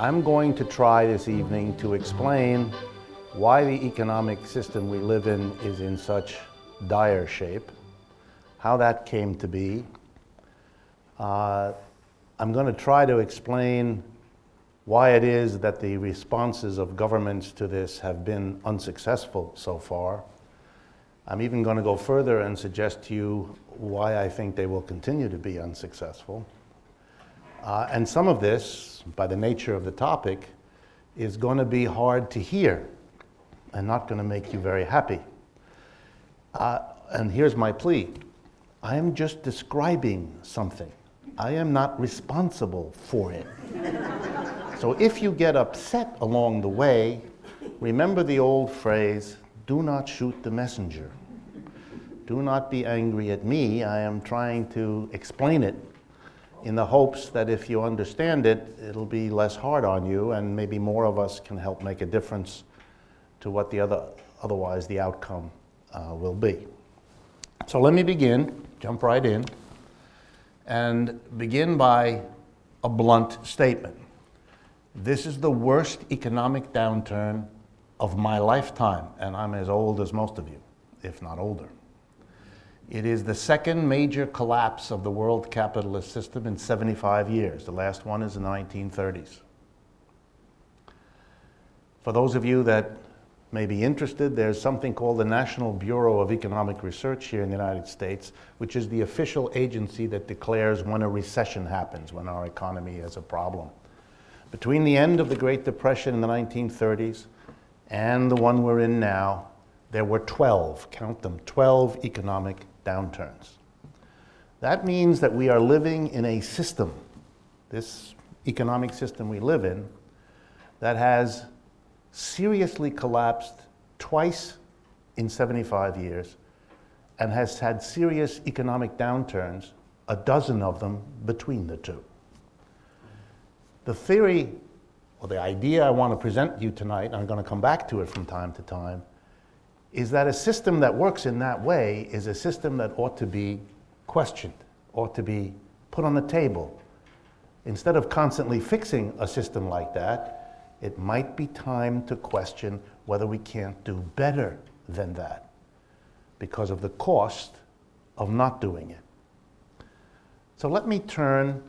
I'm going to try this evening to explain why the economic system we live in is in such dire shape, how that came to be. I'm going to try to explain why it is that the responses of governments to this have been unsuccessful so far. I'm even going to go further and suggest to you why I think they will continue to be unsuccessful. And some of this, by the nature of the topic, is going to be hard to hear and not going to make you very happy. And here's my plea. I am just describing something. I am not responsible for it. So if you get upset along the way, remember the old phrase, do not shoot the messenger. Do not be angry at me. I am trying to explain it in the hopes that if you understand it, it'll be less hard on you and maybe more of us can help make a difference to what otherwise the outcome will be. So let me begin, jump right in, and begin by a blunt statement. This is the worst economic downturn of my lifetime, and I'm as old as most of you, if not older. It is the second major collapse of the world capitalist system in 75 years. The last one is in the 1930s. For those of you that may be interested, there's something called the National Bureau of Economic Research here in the United States, which is the official agency that declares when a recession happens, when our economy has a problem. Between the end of the Great Depression in the 1930s and the one we're in now, there were 12, count them, 12 economic downturns. That means that we are living in a system, this economic system we live in, that has seriously collapsed twice in 75 years and has had serious economic downturns, a dozen of them between the two. The theory, or the idea I want to present you tonight, and I'm going to come back to it from time to time, is that a system that works in that way is a system that ought to be questioned, ought to be put on the table. Instead of constantly fixing a system like that, it might be time to question whether we can't do better than that because of the cost of not doing it. So let me turn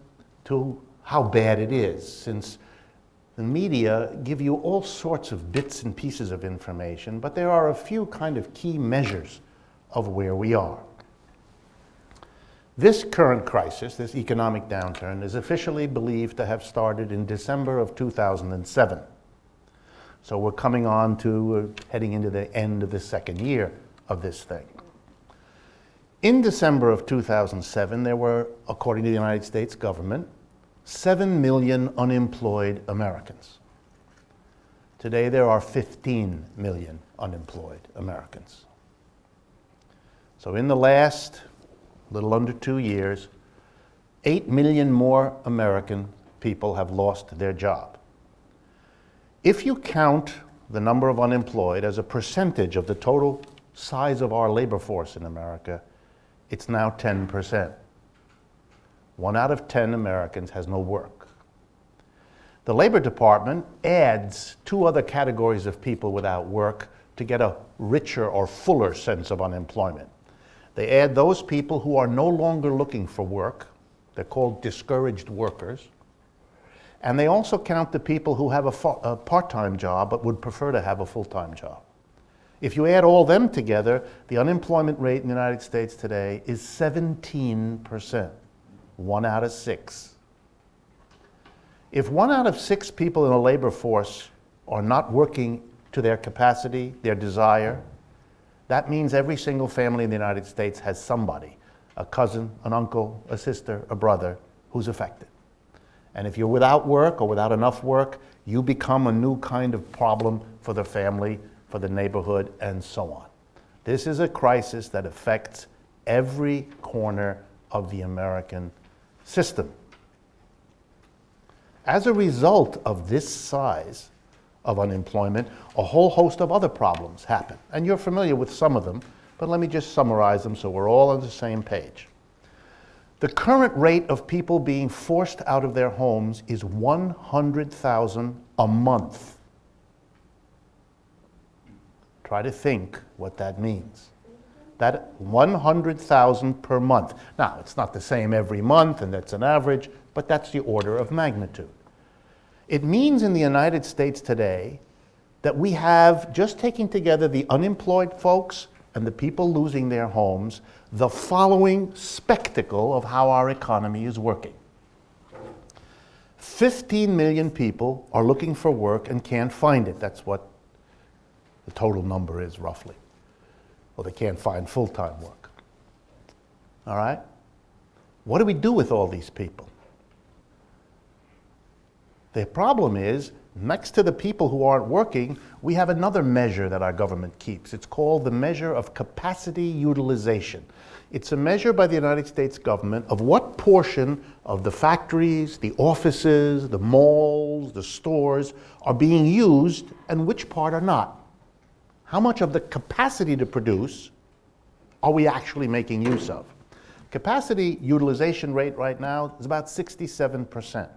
to how bad it is, since the media give you all sorts of bits and pieces of information, but there are a few kind of key measures of where we are. This current crisis, this economic downturn, is officially believed to have started in December of 2007. So we're coming on to heading into the end of the second year of this thing. In December of 2007, there were, according to the United States government, 7 million unemployed Americans. Today there are 15 million unemployed Americans. So in the last little under 2 years, 8 million more American people have lost their job. If you count the number of unemployed as a percentage of the total size of our labor force in America, it's now 10%. 1 out of 10 Americans has no work. The Labor Department adds 2 other categories of people without work to get a richer or fuller sense of unemployment. They add those people who are no longer looking for work. They're called discouraged workers. And they also count the people who have a part-time job but would prefer to have a full-time job. If you add all them together, the unemployment rate in the United States today is 17%. 1 out of 6. If 1 out of 6 people in the labor force are not working to their capacity, their desire, that means every single family in the United States has somebody, a cousin, an uncle, a sister, a brother, who's affected. And if you're without work or without enough work, you become a new kind of problem for the family, for the neighborhood, and so on. This is a crisis that affects every corner of the American system. As a result of this size of unemployment, a whole host of other problems happen. And you're familiar with some of them, but let me just summarize them so we're all on the same page. The current rate of people being forced out of their homes is 100,000 a month. Try to think what that means. That 100,000 per month. Now, it's not the same every month, and that's an average, but that's the order of magnitude. It means in the United States today that we have, just taking together the unemployed folks and the people losing their homes, the following spectacle of how our economy is working. 15 million people are looking for work and can't find it. That's what the total number is, roughly. Well, they can't find full-time work. All right? What do we do with all these people? The problem is, next to the people who aren't working, we have another measure that our government keeps. It's called the measure of capacity utilization. It's a measure by the United States government of what portion of the factories, the offices, the malls, the stores are being used and which part are not. How much of the capacity to produce are we actually making use of? Capacity utilization rate right now is about 67%.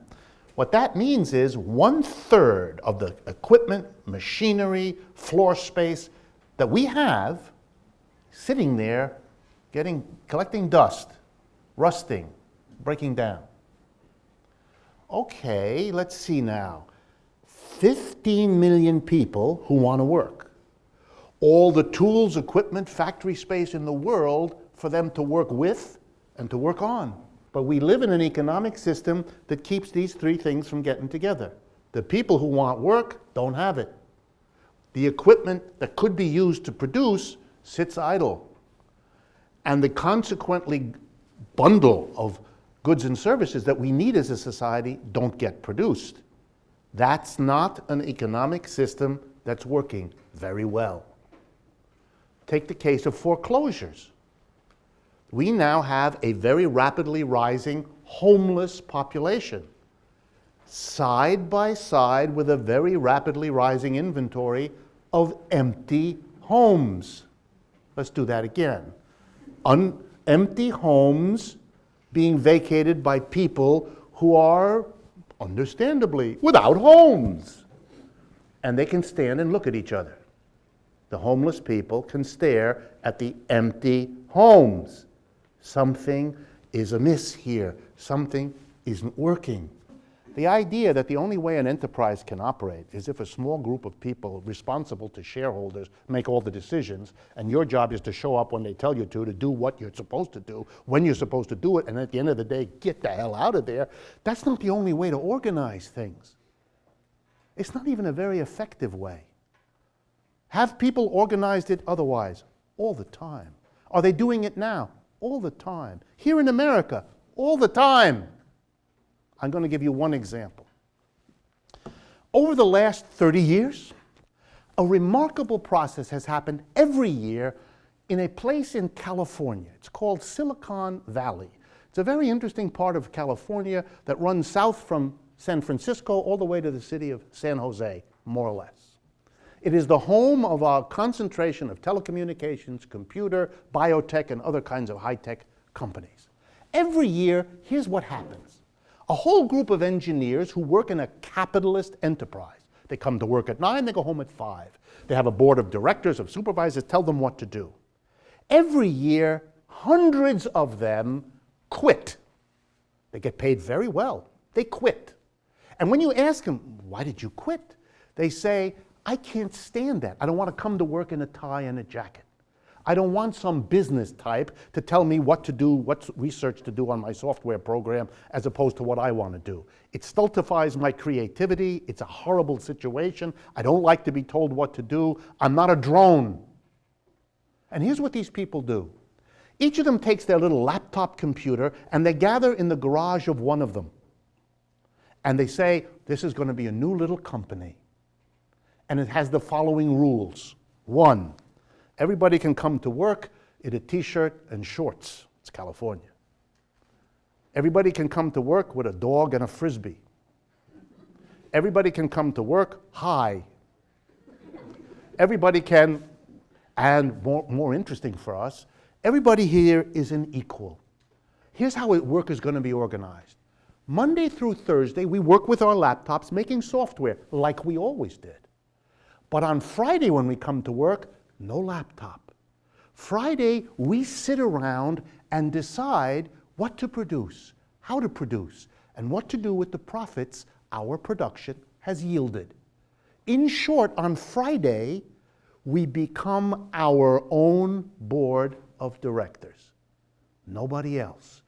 What that means is 1/3 of the equipment, machinery, floor space that we have sitting there collecting dust, rusting, breaking down. Okay, let's see now. 15 million people who want to work. All the tools, equipment, factory space in the world for them to work with and to work on. But we live in an economic system that keeps these three things from getting together. The people who want work don't have it. The equipment that could be used to produce sits idle. And the consequently bundle of goods and services that we need as a society don't get produced. That's not an economic system that's working very well. Take the case of foreclosures. We now have a very rapidly rising homeless population, side by side with a very rapidly rising inventory of empty homes. Let's do that again. Empty homes being vacated by people who are, understandably, without homes. And they can stand and look at each other. The homeless people can stare at the empty homes. Something is amiss here. Something isn't working. The idea that the only way an enterprise can operate is if a small group of people responsible to shareholders make all the decisions, and your job is to show up when they tell you to do what you're supposed to do, when you're supposed to do it, and at the end of the day, get the hell out of there, that's not the only way to organize things. It's not even a very effective way. Have people organized it otherwise? All the time. Are they doing it now? All the time. Here in America, all the time. I'm going to give you one example. Over the last 30 years, a remarkable process has happened every year in a place in California. It's called Silicon Valley. It's a very interesting part of California that runs south from San Francisco all the way to the city of San Jose, more or less. It is the home of a concentration of telecommunications, computer, biotech, and other kinds of high-tech companies. Every year, here's what happens. A whole group of engineers who work in a capitalist enterprise. They come to work at 9, they go home at 5. They have a board of directors, of supervisors, tell them what to do. Every year, hundreds of them quit. They get paid very well. They quit. And when you ask them, why did you quit? They say, I can't stand that. I don't want to come to work in a tie and a jacket. I don't want some business type to tell me what to do, what research to do on my software program, as opposed to what I want to do. It stultifies my creativity. It's a horrible situation. I don't like to be told what to do. I'm not a drone. And here's what these people do. Each of them takes their little laptop computer and they gather in the garage of one of them. And they say, this is going to be a new little company. And it has the following rules. 1, everybody can come to work in a t-shirt and shorts. It's California. Everybody can come to work with a dog and a Frisbee. Everybody can come to work high. Everybody can, and more interesting for us, everybody here is an equal. Here's how work is going to be organized. Monday through Thursday, we work with our laptops making software like we always did. But on Friday when we come to work, no laptop. Friday, we sit around and decide what to produce, how to produce, and what to do with the profits our production has yielded. In short, on Friday, we become our own board of directors. Nobody else.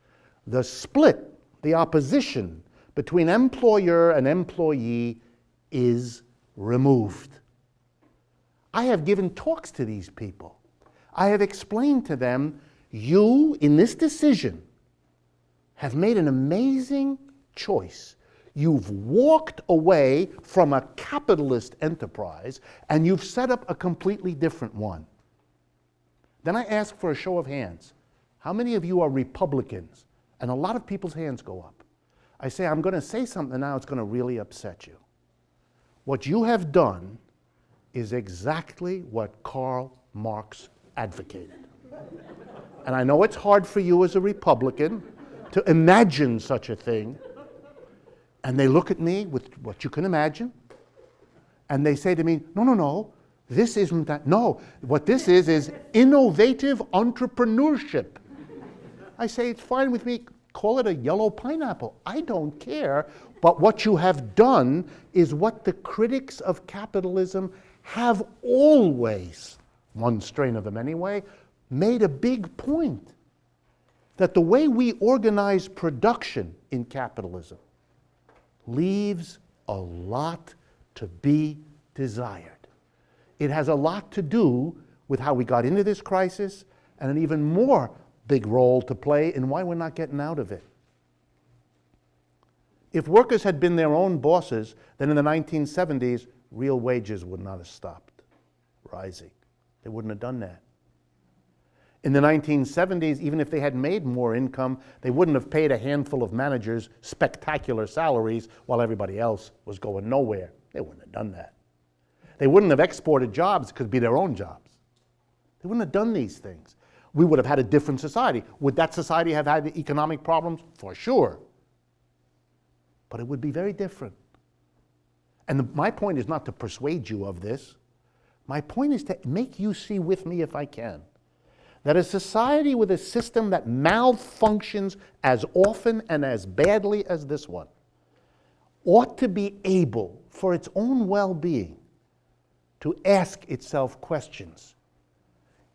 The split, the opposition between employer and employee is removed. I have given talks to these people. I have explained to them, you, in this decision, have made an amazing choice. You've walked away from a capitalist enterprise and you've set up a completely different one. Then I ask for a show of hands. How many of you are Republicans? And a lot of people's hands go up. I say, I'm going to say something now that's going to really upset you. What you have done is exactly what Karl Marx advocated. And I know it's hard for you as a Republican to imagine such a thing. And they look at me with what you can imagine, and they say to me, no, no, no, this isn't that. No, what this is innovative entrepreneurship. I say, it's fine with me. Call it a yellow pineapple. I don't care. But what you have done is what the critics of capitalism have always, one strain of them anyway, made a big point. That the way we organize production in capitalism leaves a lot to be desired. It has a lot to do with how we got into this crisis and an even more big role to play in why we're not getting out of it. If workers had been their own bosses, then in the 1970s, real wages would not have stopped rising. They wouldn't have done that. In the 1970s, even if they had made more income, they wouldn't have paid a handful of managers spectacular salaries while everybody else was going nowhere. They wouldn't have done that. They wouldn't have exported jobs. It could be their own jobs. They wouldn't have done these things. We would have had a different society. Would that society have had economic problems? For sure. But it would be very different. And my point is not to persuade you of this. My point is to make you see with me, if I can, that a society with a system that malfunctions as often and as badly as this one ought to be able, for its own well-being, to ask itself questions.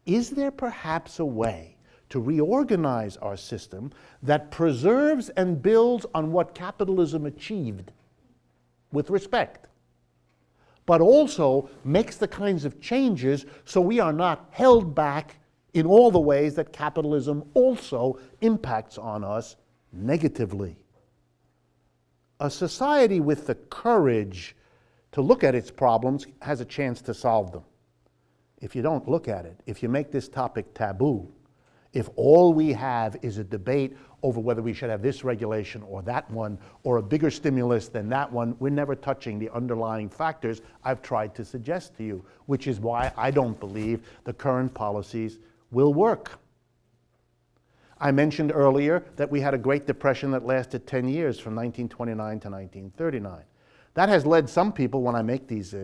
Is there perhaps a way to reorganize our system that preserves and builds on what capitalism achieved with respect, but also makes the kinds of changes so we are not held back in all the ways that capitalism also impacts on us negatively? A society with the courage to look at its problems has a chance to solve them. If you don't look at it, if you make this topic taboo, if all we have is a debate over whether we should have this regulation or that one, or a bigger stimulus than that one, we're never touching the underlying factors I've tried to suggest to you, which is why I don't believe the current policies will work. I mentioned earlier that we had a Great Depression that lasted 10 years from 1929 to 1939. That has led some people, when I make these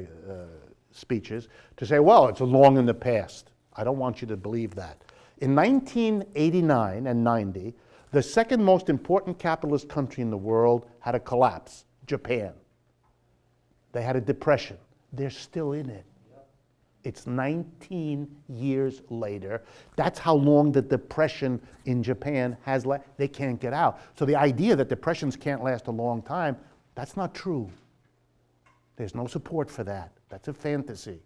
speeches, to say, well, it's long in the past. I don't want you to believe that. In 1989 and 90, the second most important capitalist country in the world had a collapse, Japan. They had a depression. They're still in it. It's 19 years later. That's how long the depression in Japan has lasted. They can't get out. So the idea that depressions can't last a long time, that's not true. There's no support for that. That's a fantasy.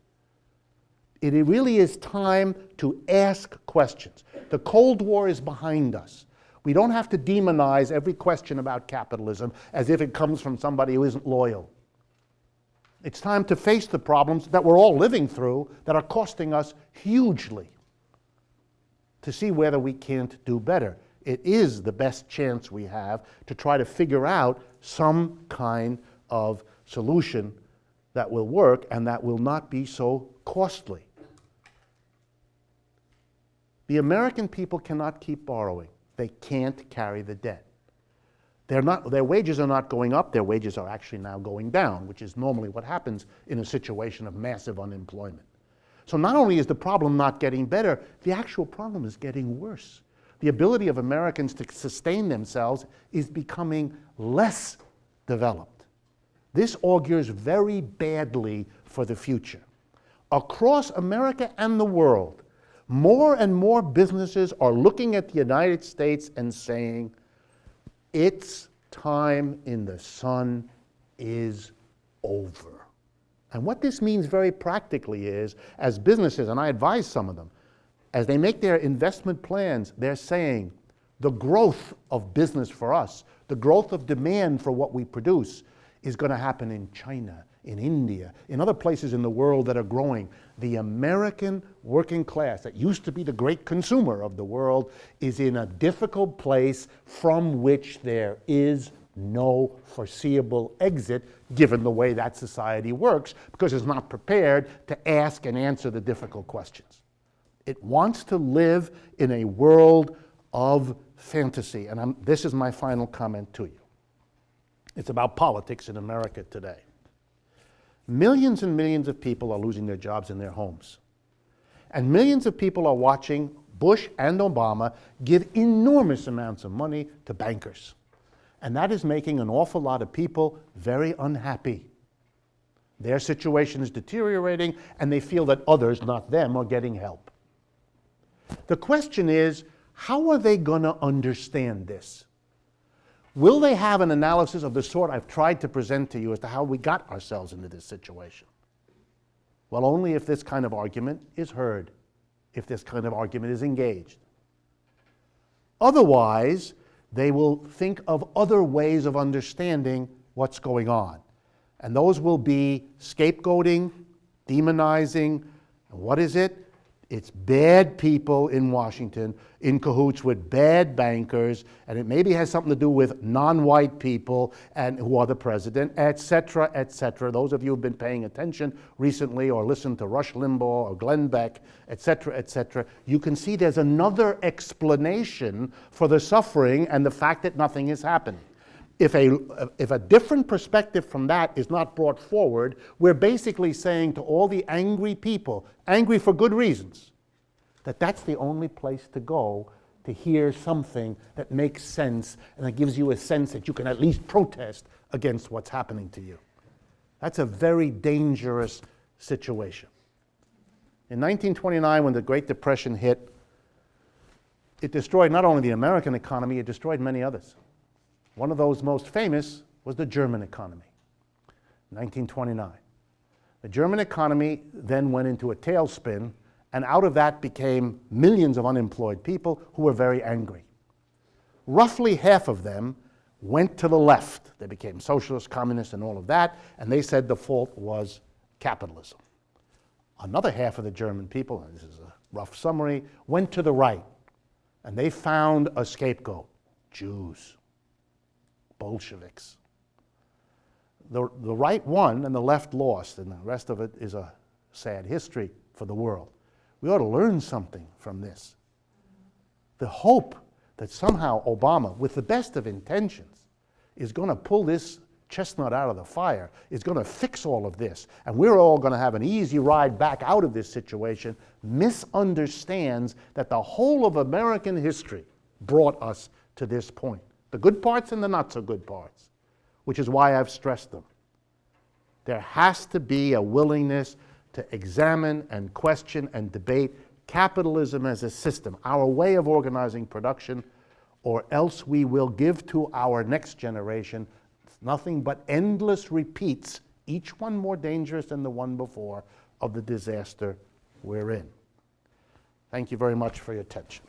It really is time to ask questions. The Cold War is behind us. We don't have to demonize every question about capitalism as if it comes from somebody who isn't loyal. It's time to face the problems that we're all living through that are costing us hugely, to see whether we can't do better. It is the best chance we have to try to figure out some kind of solution that will work and that will not be so costly. The American people cannot keep borrowing. They can't carry the debt. Their wages are not going up, their wages are actually now going down, which is normally what happens in a situation of massive unemployment. So not only is the problem not getting better, the actual problem is getting worse. The ability of Americans to sustain themselves is becoming less developed. This augurs very badly for the future. Across America and the world, more and more businesses are looking at the United States and saying, its time in the sun is over. And what this means very practically is, as businesses, and I advise some of them, as they make their investment plans, they're saying the growth of business for us, the growth of demand for what we produce is going to happen in China, in India, in other places in the world that are growing. The American working class, that used to be the great consumer of the world, is in a difficult place from which there is no foreseeable exit, given the way that society works, because it's not prepared to ask and answer the difficult questions. It wants to live in a world of fantasy. And this is my final comment to you. It's about politics in America today. Millions and millions of people are losing their jobs in their homes. And millions of people are watching Bush and Obama give enormous amounts of money to bankers. And that is making an awful lot of people very unhappy. Their situation is deteriorating, and they feel that others, not them, are getting help. The question is, how are they going to understand this? Will they have an analysis of the sort I've tried to present to you as to how we got ourselves into this situation? Well, only if this kind of argument is heard, if this kind of argument is engaged. Otherwise, they will think of other ways of understanding what's going on. And those will be scapegoating, demonizing, and what is it? It's bad people in Washington in cahoots with bad bankers, and it maybe has something to do with non-white people and who are the president, et cetera, et cetera. Those of you who have been paying attention recently or listened to Rush Limbaugh or Glenn Beck, et cetera, you can see there's another explanation for the suffering and the fact that nothing is happening. If a different perspective from that is not brought forward, we're basically saying to all the angry people, angry for good reasons, that that's the only place to go to hear something that makes sense and that gives you a sense that you can at least protest against what's happening to you. That's a very dangerous situation. In 1929, when the Great Depression hit, it destroyed not only the American economy, it destroyed many others. One of those most famous was the German economy, 1929. The German economy then went into a tailspin, and out of that became millions of unemployed people who were very angry. Roughly half of them went to the left. They became socialists, communists, and all of that, and they said the fault was capitalism. Another half of the German people, and this is a rough summary, went to the right, and they found a scapegoat: Jews. Bolsheviks. The right won and the left lost, and the rest of it is a sad history for the world. We ought to learn something from this. The hope that somehow Obama, with the best of intentions, is going to pull this chestnut out of the fire, is going to fix all of this, and we're all going to have an easy ride back out of this situation, misunderstands that the whole of American history brought us to this point. The good parts and the not so good parts, which is why I've stressed them. There has to be a willingness to examine and question and debate capitalism as a system, our way of organizing production, or else we will give to our next generation nothing but endless repeats, each one more dangerous than the one before, of the disaster we're in. Thank you very much for your attention.